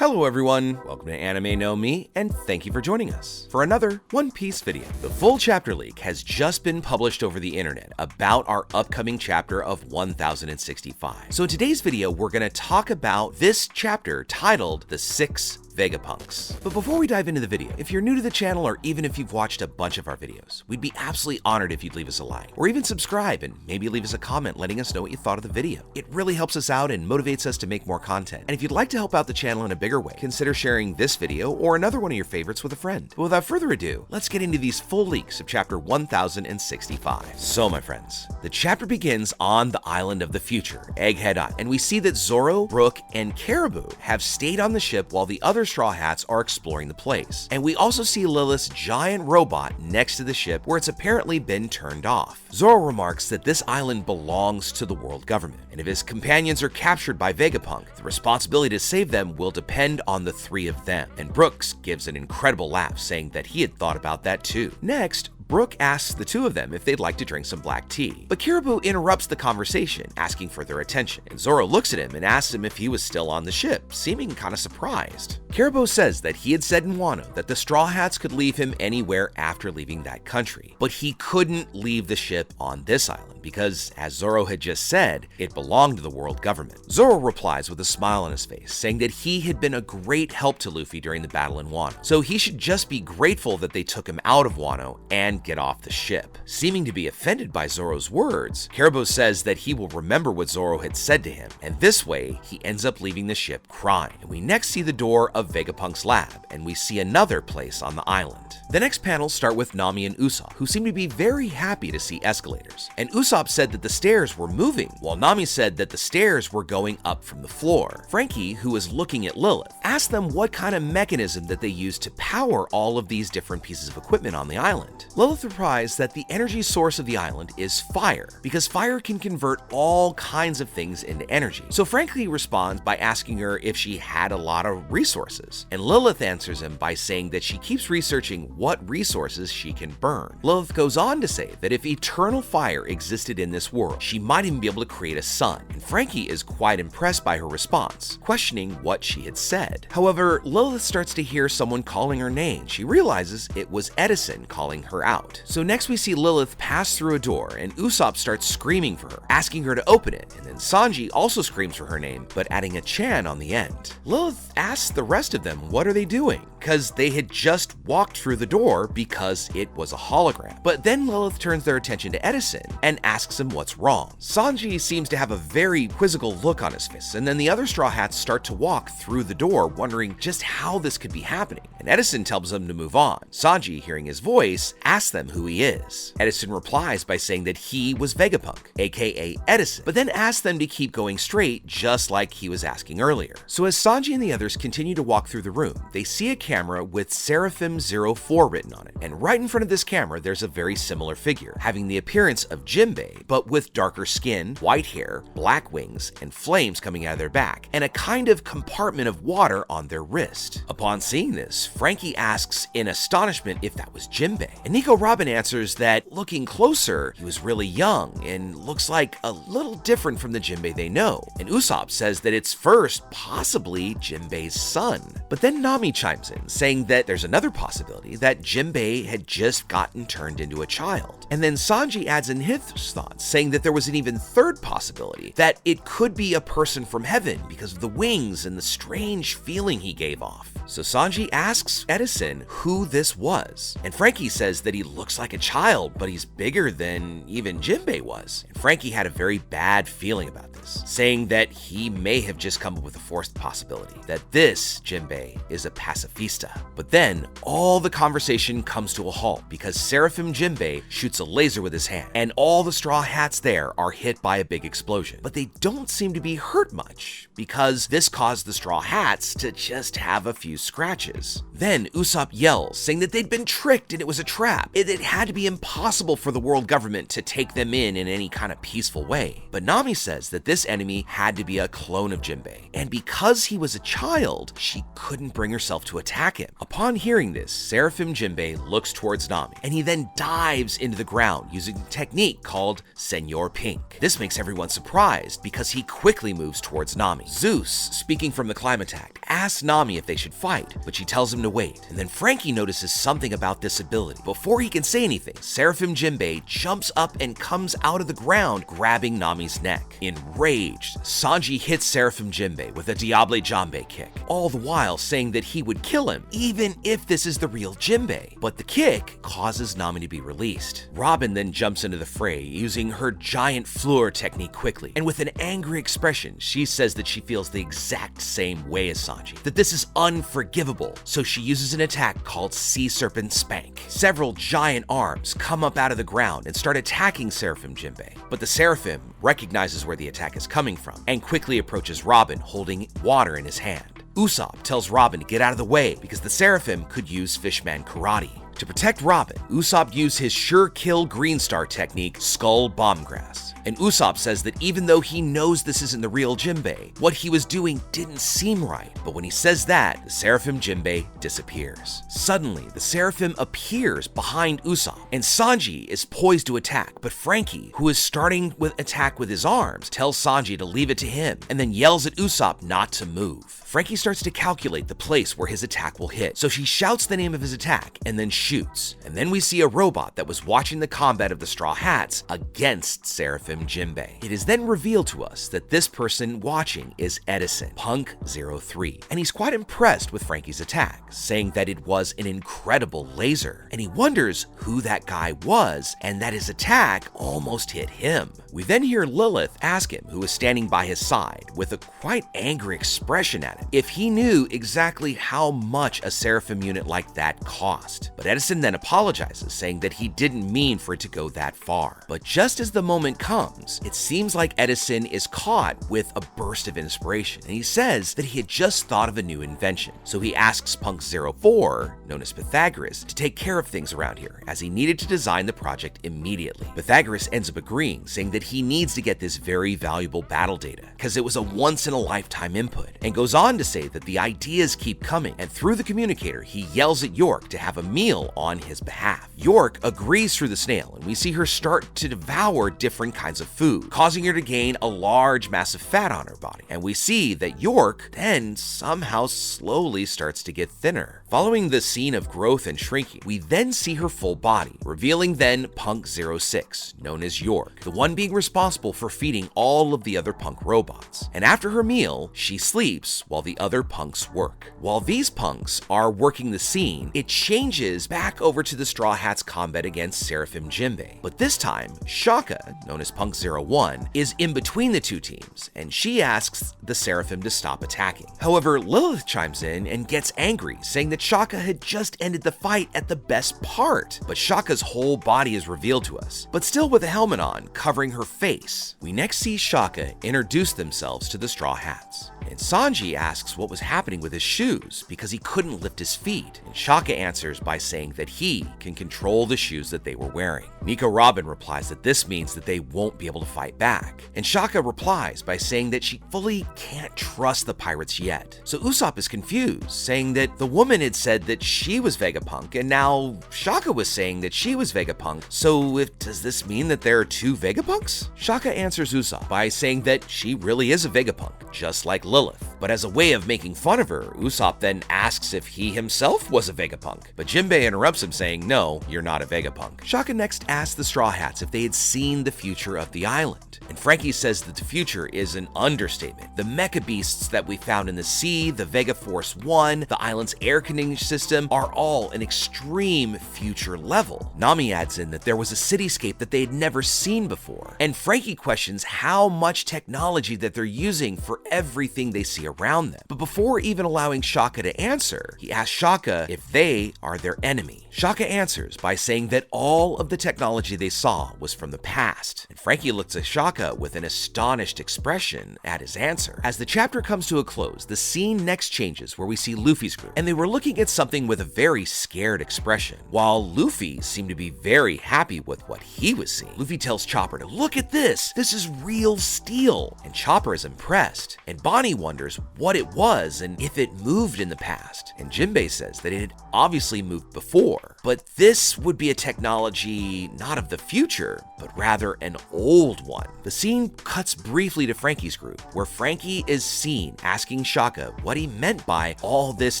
Hello everyone, welcome to Anime No Me, and thank you for joining us for another One Piece video. The full chapter leak has just been published over the internet about our upcoming chapter of 1065. So in today's video, we're going to talk about this chapter titled The Six Vegapunks. But before we dive into the video, if you're new to the channel or even if you've watched a bunch of our videos, we'd be absolutely honored if you'd leave us a like or even subscribe and maybe leave us a comment letting us know what you thought of the video. It really helps us out and motivates us to make more content. And if you'd like to help out the channel in a bigger way, consider sharing this video or another one of your favorites with a friend. But without further ado, let's get into these full leaks of chapter 1065. So my friends, the chapter begins on the island of the future, Egghead Island, and we see that Zoro, Brook, and Caribou have stayed on the ship while the other Straw Hats are exploring the place. And we also see Lilith's giant robot next to the ship where it's apparently been turned off. Zoro remarks that this island belongs to the world government, and if his companions are captured by Vegapunk, the responsibility to save them will depend on the three of them. And Brooks gives an incredible laugh, saying that he had thought about that too. Next, Brook asks the two of them if they'd like to drink some black tea, but Caribou interrupts the conversation, asking for their attention, and Zoro looks at him and asks him if he was still on the ship, seeming kind of surprised. Caribou says that he had said in Wano that the Straw Hats could leave him anywhere after leaving that country, but he couldn't leave the ship on this island because, as Zoro had just said, it belonged to the world government. Zoro replies with a smile on his face, saying that he had been a great help to Luffy during the battle in Wano, so he should just be grateful that they took him out of Wano and get off the ship. Seeming to be offended by Zoro's words, Caribou says that he will remember what Zoro had said to him, and this way he ends up leaving the ship crying. And we next see the door of Vegapunk's lab, and we see another place on the island. The next panels start with Nami and Usopp, who seem to be very happy to see escalators. And Usopp said that the stairs were moving, while Nami said that the stairs were going up from the floor. Frankie, who is looking at Lilith, asked them what kind of mechanism that they use to power all of these different pieces of equipment on the island. Lilith replies that the energy source of the island is fire, because fire can convert all kinds of things into energy. So Frankie responds by asking her if she had a lot of resources, and Lilith answers him by saying that she keeps researching what resources she can burn. Lilith goes on to say that if eternal fire existed in this world, she might even be able to create a sun, and Frankie is quite impressed by her response, questioning what she had said. However, Lilith starts to hear someone calling her name. She realizes it was Edison calling her out. So next we see Lilith pass through a door, and Usopp starts screaming for her, asking her to open it, and then Sanji also screams for her name, but adding a Chan on the end. Lilith asks the rest of them what are they doing, because they had just walked through the door because it was a hologram. But then Lilith turns their attention to Edison and asks him what's wrong. Sanji seems to have a very quizzical look on his face, and then the other Straw Hats start to walk through the door, wondering just how this could be happening. And Edison tells them to move on. Sanji, hearing his voice, asks them who he is. Edison replies by saying that he was Vegapunk, aka Edison, but then asks them to keep going straight, just like he was asking earlier. So as Sanji and the others continue to walk through the room, they see a camera with Seraphim04 written on it, and right in front of this camera there's a very similar figure, having the appearance of Jinbei, but with darker skin, white hair, black wings, and flames coming out of their back, and a kind of compartment of water on their wrist. Upon seeing this, Frankie asks in astonishment if that was Jinbei, and Nico Robin answers that looking closer, he was really young and looks like a little different from the Jinbei they know, and Usopp says that it's first possibly Jinbei's son. But then Nami chimes in, saying that there's another possibility that Jinbei had just gotten turned into a child. And then Sanji adds in his thoughts, saying that there was an even third possibility, that it could be a person from heaven because of the wings and the strange feeling he gave off. So Sanji asks Edison who this was, and Frankie says that he looks like a child, but he's bigger than even Jinbei was. And Frankie had a very bad feeling about this, saying that he may have just come up with a fourth possibility, that this Jinbei is a pacifista. But then all the conversation comes to a halt because Seraphim Jinbei shoots a laser with his hand, and all the Straw Hats there are hit by a big explosion. But they don't seem to be hurt much because this caused the Straw Hats to just have a few scratches. Then Usopp yells, saying that they'd been tricked and it was a trap. It had to be impossible for the world government to take them in any kind of peaceful way. But Nami says that this enemy had to be a clone of Jinbei, and because he was a child, she couldn't bring herself to attack him. Upon hearing this, Seraphim Jinbei looks towards Nami, and he then dives into the ground using a technique called Senor Pink. This makes everyone surprised because he quickly moves towards Nami. Zeus, speaking from the Climate Act, asks Nami if they should fight, but she tells him to wait. And then Franky notices something about this ability. Before he can say anything, Seraphim Jinbei jumps up and comes out of the ground, grabbing Nami's neck. Enraged, Sanji hits Seraphim Jinbei with a Diable Jambe kick, all the while saying that he would kill him even if this is the real Jinbei. But the kick causes Nami to be released. Robin then jumps into the fray, using her giant floor technique quickly, and with an angry expression, she says that she feels the exact same way as Sanji, that this is unforgivable, so she uses an attack called Sea Serpent Spank. Several giant arms come up out of the ground and start attacking Seraphim Jinbei, but the Seraphim recognizes where the attack is coming from and quickly approaches Robin holding water in his hand. Usopp tells Robin to get out of the way because the Seraphim could use Fishman Karate. To protect Robin, Usopp used his sure kill Green Star technique, Skull Bombgrass. And Usopp says that even though he knows this isn't the real Jinbei, what he was doing didn't seem right. But when he says that, the Seraphim Jinbei disappears. Suddenly, the Seraphim appears behind Usopp, and Sanji is poised to attack, but Franky, who is starting with attack with his arms, tells Sanji to leave it to him, and then yells at Usopp not to move. Franky starts to calculate the place where his attack will hit, so she shouts the name of his attack and then shoots. And then we see a robot that was watching the combat of the Straw Hats against Seraphim Jinbei. It is then revealed to us that this person watching is Edison, Punk 03, and he's quite impressed with Franky's attack, saying that it was an incredible laser, and he wonders who that guy was and that his attack almost hit him. We then hear Lilith ask him, who is standing by his side with a quite angry expression at him, if he knew exactly how much a Seraphim unit like that cost. But Edison then apologizes, saying that he didn't mean for it to go that far. But just as the moment comes, it seems like Edison is caught with a burst of inspiration, and he says that he had just thought of a new invention. So he asks Punk 04, known as Pythagoras, to take care of things around here, as he needed to design the project immediately. Pythagoras ends up agreeing, saying that he needs to get this very valuable battle data, because it was a once-in-a-lifetime input, and goes on to say that the ideas keep coming, and through the communicator, he yells at York to have a meal on his behalf. York agrees through the snail, and we see her start to devour different kinds of food, causing her to gain a large mass of fat on her body. And we see that York then somehow slowly starts to get thinner. Following the scene of growth and shrinking, we then see her full body, revealing then Punk 06, known as York, the one being responsible for feeding all of the other Punk robots. And after her meal, she sleeps while the other punks work. While these punks are working the scene, it changes back over to the Straw Hats' combat against Seraphim Jinbei. But this time, Shaka, known as Punk 01, is in between the two teams, and she asks the Seraphim to stop attacking. However, Lilith chimes in and gets angry, saying that Shaka had just ended the fight at the best part. But Shaka's whole body is revealed to us, but still with a helmet on, covering her face. We next see Shaka introduce themselves to the Straw Hats. And Sanji asks what was happening with his shoes because he couldn't lift his feet, and Shaka answers by saying that he can control the shoes that they were wearing. Nico Robin replies that this means that they won't be able to fight back, and Shaka replies by saying that she fully can't trust the pirates yet. So Usopp is confused, saying that the woman had said that she was Vegapunk, and now Shaka was saying that she was Vegapunk, so does this mean that there are two Vegapunks? Shaka answers Usopp by saying that she really is a Vegapunk, just like Lilith. But as a way of making fun of her, Usopp then asks if he himself was a Vegapunk. But Jinbei interrupts him, saying, "No, you're not a Vegapunk." Shaka next asks the Straw Hats if they had seen the future of the island. And Franky says that the future is an understatement. The mecha beasts that we found in the sea, the Vega Force 1, the island's air conditioning system are all an extreme future level. Nami adds in that there was a cityscape that they had never seen before. And Franky questions how much technology that they're using for everything they see around them. But before even allowing Shaka to answer, he asks Shaka if they are their enemy. Shaka answers by saying that all of the technology they saw was from the past. And Franky looks at Shaka with an astonished expression at his answer. As the chapter comes to a close, the scene next changes where we see Luffy's group, and they were looking at something with a very scared expression, while Luffy seemed to be very happy with what he was seeing. Luffy tells Chopper to look at this is real steel, and Chopper is impressed, and Bonnie wonders what it was and if it moved in the past, and Jinbei says that it had obviously moved before, before. But this would be a technology not of the future, but rather an old one. The scene cuts briefly to Frankie's group, where Frankie is seen asking Shaka what he meant by all this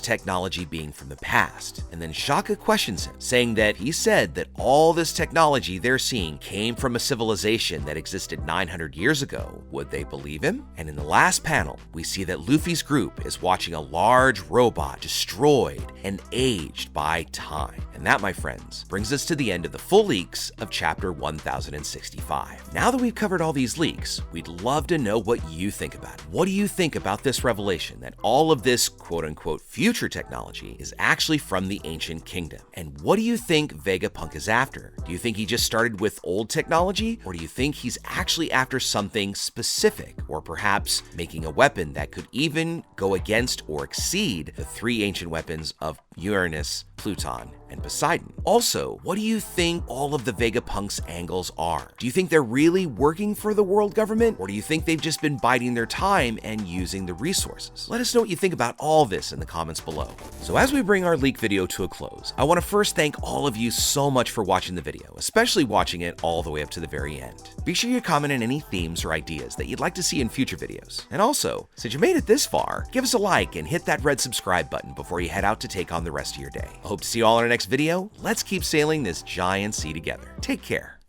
technology being from the past. And then Shaka questions him, saying that he said that all this technology they're seeing came from a civilization that existed 900 years ago. Would they believe him? And in the last panel, we see that Luffy's group is watching a large robot destroyed and aged by time. And that, my friends, brings us to the end of the full leaks of chapter 1065. Now that we've covered all these leaks, we'd love to know what you think about it. What do you think about this revelation that all of this quote-unquote future technology is actually from the ancient kingdom? And what do you think Vegapunk is after? Do you think he just started with old technology, or do you think he's actually after something specific, or perhaps making a weapon that could even go against or exceed the three ancient weapons of Uranus, Pluton, and Poseidon? Also, what do you think all of the Vegapunk's angles are? Do you think they're really working for the world government, or do you think they've just been biding their time and using the resources? Let us know what you think about all this in the comments below. So as we bring our leak video to a close, I want to first thank all of you so much for watching the video, especially watching it all the way up to the very end. Be sure you comment on any themes or ideas that you'd like to see in future videos. And also, since you made it this far, give us a like and hit that red subscribe button before you head out to take on the rest of your day. I hope to see you all in our next video. Let's keep sailing this giant sea together. Take care.